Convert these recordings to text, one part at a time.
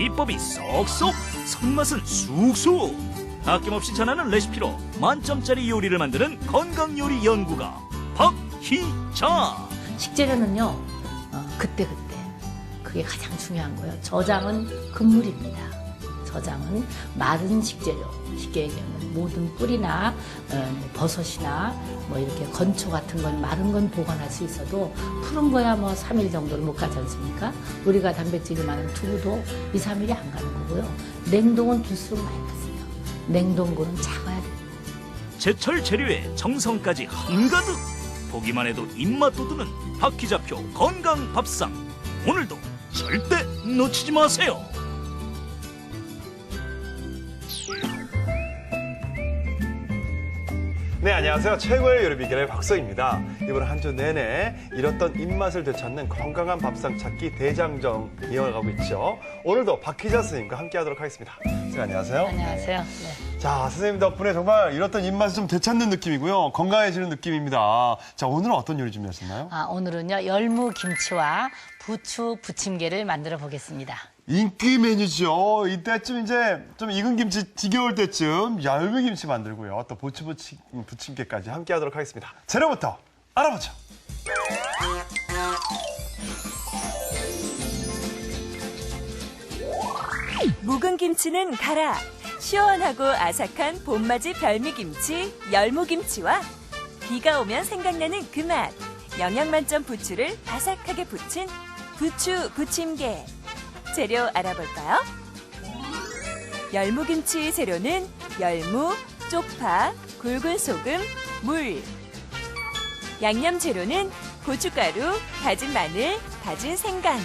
비법이 쏙쏙, 손맛은 쑥쑥. 아낌없이 전하는 레시피로 만점짜리 요리를 만드는 건강요리 연구가 박희자. 식재료는요, 그때그때. 그게 가장 중요한 거예요. 저장은 금물입니다. 저장은 마른 식재료, 쉽게 얘기하면 모든 뿌리나 버섯이나 뭐 이렇게 건초 같은 건 마른 건 보관할 수 있어도 푸른 거야 뭐 3일 정도를 못 가지 않습니까? 우리가 단백질이 많은 두부도 2, 3일이 안 가는 거고요. 냉동은 둘수록 많이 갔어요. 냉동고는 작아야 돼요. 제철 재료에 정성까지 한가득. 보기만 해도 입맛 돋우는 박희자표 건강 밥상. 오늘도 절대 놓치지 마세요. 네, 안녕하세요. 최고의 요리 비결의 박서입니다. 이번 한 주 내내 잃었던 입맛을 되찾는 건강한 밥상 찾기 대장정 이어가고 있죠. 오늘도 박희자 선생님과 함께하도록 하겠습니다. 선생님 안녕하세요. 안녕하세요. 네. 자, 선생님 덕분에 정말 잃었던 입맛을 좀 되찾는 느낌이고요. 건강해지는 느낌입니다. 자, 오늘은 어떤 요리 준비하셨나요? 오늘은요, 열무김치와 부추 부침개를 만들어 보겠습니다. 인기 메뉴죠. 이때쯤 이제 좀 익은 김치 지겨울 때쯤 열무김치 만들고요. 또 부침개까지 함께 하도록 하겠습니다. 재료부터 알아보죠. 묵은 김치는 가라. 시원하고 아삭한 봄맞이 별미김치, 열무김치와 비가 오면 생각나는 그 맛, 영양 만점 부추를 바삭하게 부친 부추 부침개. 재료 알아볼까요? 열무김치 재료는 열무, 쪽파, 굵은 소금, 물. 양념 재료는 고춧가루, 다진 마늘, 다진 생강,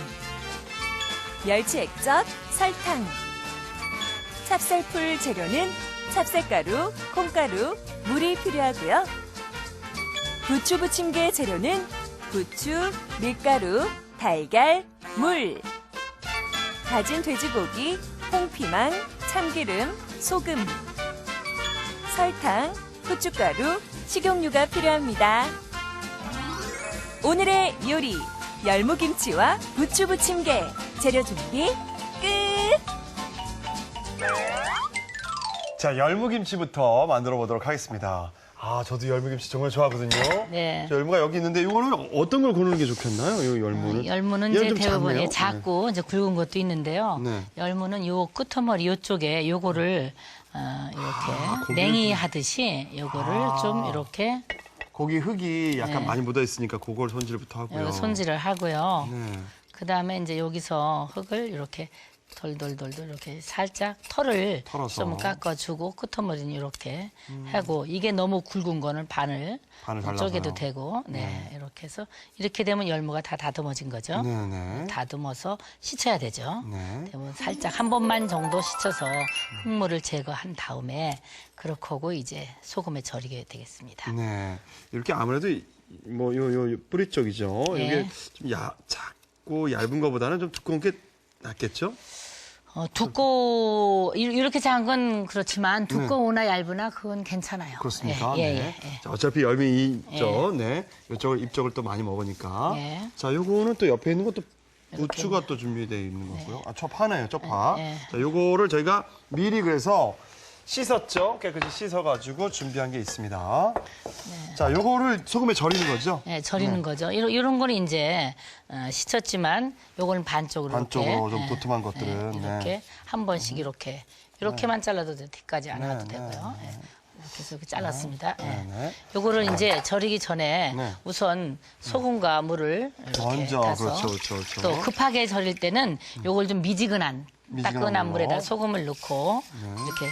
멸치 액젓, 설탕. 찹쌀풀 재료는 찹쌀가루, 콩가루, 물이 필요하고요. 부추 부침개 재료는 부추, 밀가루, 달걀, 물. 다진 돼지고기, 홍피망, 참기름, 소금, 설탕, 후춧가루, 식용유가 필요합니다. 오늘의 요리, 열무김치와 부추 부침개. 재료 준비 끝! 자, 열무김치부터 만들어 보도록 하겠습니다. 아, 저도 열무김치 정말 좋아하거든요. 네. 자, 열무가 여기 있는데 이거는 어떤 걸 고르는 게 좋겠나요? 이 열무는? 열무는 얘는 이제 좀 대부분 작네요. 작고 이제 굵은 것도 있는데요. 네. 열무는 요 끄트머리 요쪽에 요거를 이렇게 냉이 하듯이 요거를 좀 이렇게 고기 흙이 약간 네. 많이 묻어 있으니까 그걸 손질부터 하고요. 손질을 하고요. 네. 그다음에 이제 여기서 흙을 이렇게 돌돌돌돌 이렇게 살짝 털을 털어서. 좀 깎아주고 끄트머리는 이렇게 하고 이게 너무 굵은 거는 반을 잘라서요. 쪼개도 되고 네 이렇게 해서 이렇게 되면 열무가 다 다듬어진 거죠. 네네. 다듬어서 씻어야 되죠. 네. 대부분 살짝 한 번만 정도 씻어서 흙물을 제거한 다음에 그렇게 하고 이제 소금에 절이게 되겠습니다. 네. 이렇게 아무래도 뭐 요 뿌리 쪽이죠. 네. 이게 좀 작고 얇은 것보다는 좀 두꺼운 게 낫겠죠? 이렇게 작은 건 그렇지만 두꺼우나 얇으나 그건 괜찮아요. 그렇습니까? 예, 네. 예, 예. 자, 어차피 열무 이쪽, 네. 이쪽을 입쪽을 또 많이 먹으니까. 예. 자, 요거는 또 옆에 있는 것도 이렇게 부추가 또 준비되어 있는 거고요. 아, 쪽파네요, 쪽파. 예, 예. 자, 요거를 저희가 미리 그래서 씻었죠. 깨끗이 씻어가지고 준비한 게 있습니다. 자, 요거를 소금에 절이는 거죠? 예, 절이는 거죠. 이런 거는 이제 씻었지만 요거는 반쪽으로 반쪽으로 이렇게, 좀 도톰한 것들은. 이렇게 네. 한 번씩 이렇게만 잘라도 돼. 뒤까지 안 와도 네, 되고요. 예. 이렇게 해서 이렇게 잘랐습니다. 예. 네. 요거를 이제 절이기 전에 네. 우선 소금과 물을 이렇게 먼저, 타서 그렇죠. 또 급하게 절일 때는 요걸 좀 미지근한 따끈한 물로. 물에다 소금을 넣고 이렇게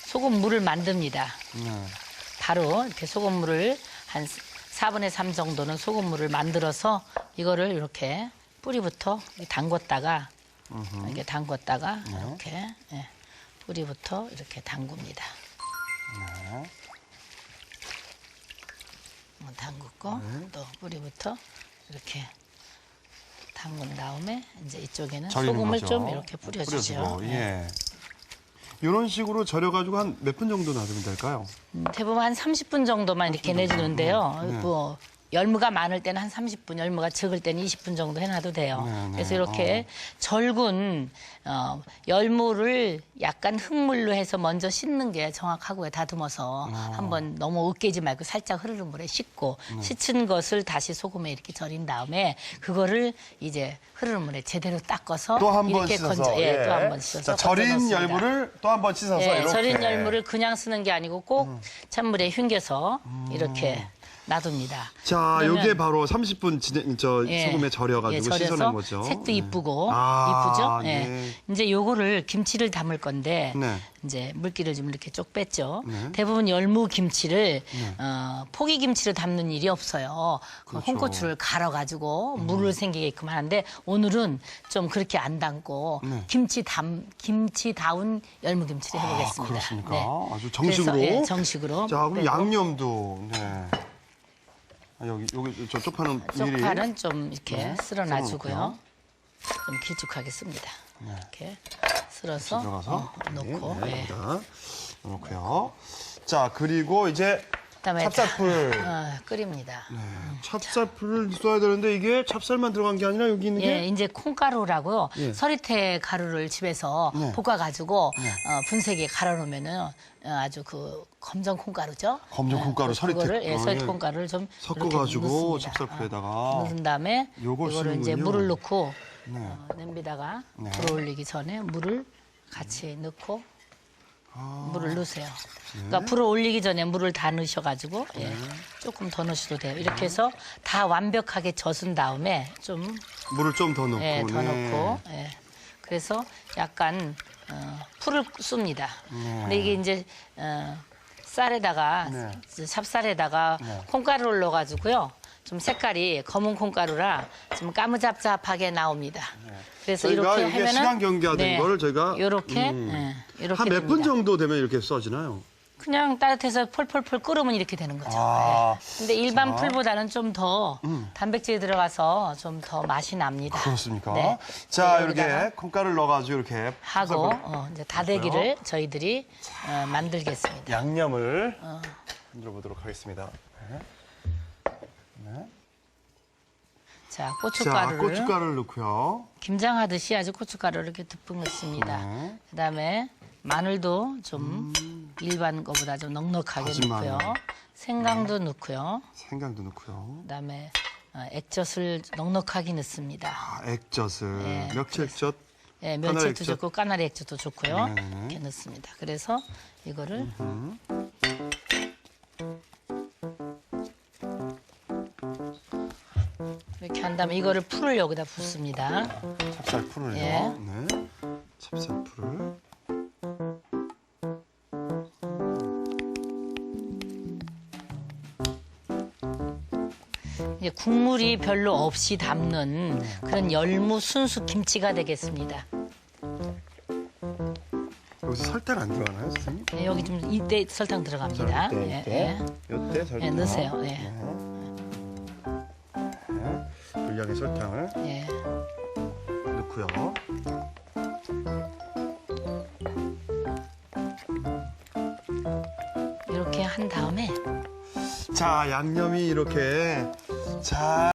소금 물을 만듭니다. 네. 바로 이렇게 소금물을 한 4분의 3 정도는 소금물을 만들어서 이거를 이렇게 뿌리부터 담궜다가 이렇게 담궜다가 이렇게 예, 뿌리부터 이렇게 담굽니다. 담궜고 또 뿌리부터 이렇게 담근 다음에 이제 이쪽에는 절이는 소금을 거죠. 좀 이렇게 뿌려주죠. 뿌려주고, 예. 이런 식으로 절여가지고 한 몇 분 정도 놔두면 될까요? 대부분 한 30분 정도만 이렇게 내주는데요. 네. 뭐 열무가 많을 때는 한 30분, 열무가 적을 때는 20분 정도 해놔도 돼요. 네, 그래서 이렇게 절군 열무를 약간 흙물로 해서 먼저 씻는 게 정확하고요. 다듬어서 한번 너무 으깨지 말고 살짝 흐르는 물에 씻고 씻은 것을 다시 소금에 이렇게 절인 다음에 그거를 이제 흐르는 물에 제대로 닦아서 또 한 번 이렇게 씻어서. 건져, 예. 또 한 번 씻어서 자, 절인 건져놓습니다. 열무를 또 한 번 씻어서 예, 이렇게. 절인 열무를 그냥 쓰는 게 아니고 꼭 찬물에 헹겨서 이렇게 놔둡니다. 자, 그러면- 요게 바로 30분 예, 소금에 절여가지고 절여서 씻어낸 거죠. 색도 네. 이쁘고 아, 이쁘죠? 네. 예. 이제 요거를 김치를 담을 건데 네. 이제 물기를 좀 이렇게 쪽 뺐죠. 네. 대부분 열무 김치를 포기 김치로 담는 일이 없어요. 그 그렇죠. 홍고추를 갈아가지고 물을 생기게끔 하는데 오늘은 좀 그렇게 안 담고 네. 김치다운 열무 김치를 해보겠습니다. 아, 그렇습니까? 네. 아주 정식으로. 그래서, 예, 정식으로. 자, 그럼 빼고. 양념도. 네. 아, 여기 저 쪽파는 미리. 쪽파는 좀 이렇게 네, 쓸어놔주고요. 썰어놓고요. 좀 길쭉하게 씁니다. 네. 이렇게 쓸어서 들어가서 놓고. 네, 예. 여기다 넣고요. 자, 그리고 이제 그다음에 찹쌀풀. 끓입니다. 네, 찹쌀풀을 써야 되는데 이게 찹쌀만 들어간 게 아니라 여기 있는 예, 게 이제 콩가루라고요. 예. 서리태 가루를 집에서 네. 볶아가지고 네. 분쇄기에 갈아놓으면은 아주 그 검정 콩가루죠. 검정 콩가루, 서리태. 그거를 예, 서리태 예. 콩가루를 좀 섞어가지고 이렇게 넣습니다. 찹쌀풀에다가. 넣은 다음에 요걸 이거를 이제 쓰는군요. 물을 넣고 네. 냄비다가 네. 불 올리기 전에 물을 같이 넣고 아, 물을 넣으세요. 그러니까 불을 올리기 전에 물을 다 넣으셔가지고 예, 네. 조금 더 넣으셔도 돼요. 이렇게 해서 다 완벽하게 젖은 다음에 좀 물을 좀 더 넣고. 예, 더 네. 넣고 예. 그래서 약간 풀을 씁니다. 네. 근데 이게 이제 쌀에다가 네. 찹쌀에다가 네. 콩가루를 넣어가지고요. 좀 색깔이 검은 콩가루라 좀 까무잡잡하게 나옵니다. 그래서 저희가 이렇게 이게 하면은 시간 경계화된 거를 저희가 이렇게 이렇게 한 몇 분 됩니다. 정도 되면 이렇게 써지나요? 그냥 따뜻해서 펄펄펄 끓으면 이렇게 되는 거죠. 아, 예. 근데 일반 자. 풀보다는 좀 더 단백질이 들어가서 좀 더 맛이 납니다. 그렇습니까? 네. 자, 네, 이렇게 여기다가 콩가루를 넣어가지고 이렇게 하고 찹쌀풀 이제 다대기를 저희들이 만들겠습니다. 양념을 만들어 보도록 하겠습니다. 네. 네. 자, 자, 고춧가루를 고춧가루를 넣고요. 김장하듯이 아주 고춧가루를 이렇게 듬뿍 넣습니다. 네. 그다음에 마늘도 좀 일반 거보다 좀 넉넉하게 다진 넣고요. 마늘. 생강도 넣고요. 생강도 넣고요. 그다음에 액젓을 넉넉하게 넣습니다. 아, 액젓을 네, 멸치 액젓. 예, 까나리 멸치도 액젓. 좋고 까나리 액젓도 좋고요. 네네. 이렇게 넣습니다. 그래서 이거를 이렇게 한 다음에 이거를 풀을 여기다 붓습니다. 찹쌀풀을요. 예. 네. 찹쌀풀을. 이제 국물이 별로 없이 담는 그런 열무 순수 김치가 되겠습니다. 여기서 설탕 안 들어가나요, 선생님? 예, 여기 좀 이때 설탕 들어갑니다. 이때 설탕. 예, 넣으세요. 예. 네. 네. 분량의 설탕을 예. 넣고요. 이렇게 한 다음에 자, 양념이 이렇게 잘